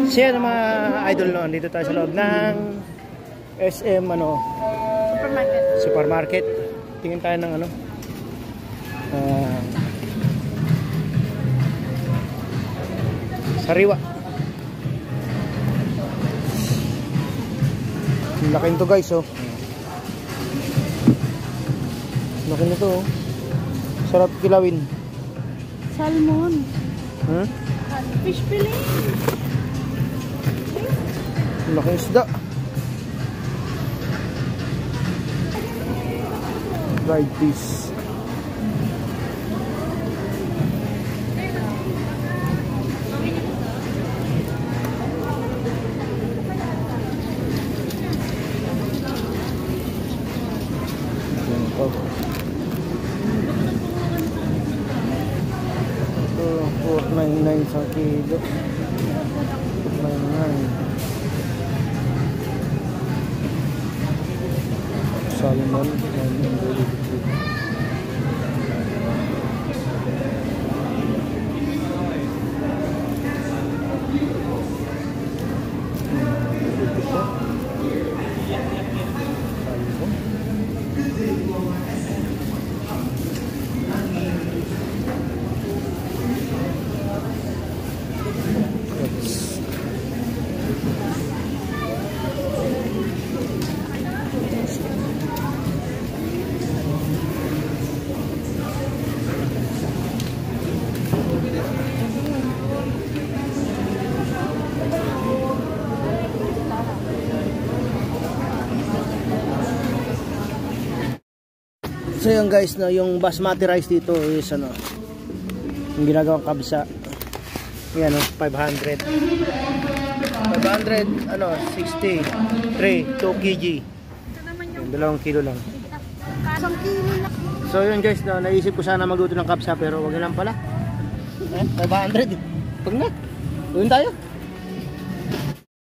So yan mga idol noon, dito tayo sa loob ng SM supermarket. Tingin tayo ng sariwa. Laki nito guys, oh. Laki nito, oh. Sarap kilawin. Salmon. Fish fillet. Laki isda. Dried fish. Ito, 499 sa kilo. 499. Salmon and so yun guys, no, yung basmati rice dito is yung ginagawang kabsa. Yan, 500 60 2 kg. Yung 2 kilo lang. So yun guys, no, naisip ko sana magluto ng kabsa pero wag na lang pala. 500. Pag na. Doon tayo.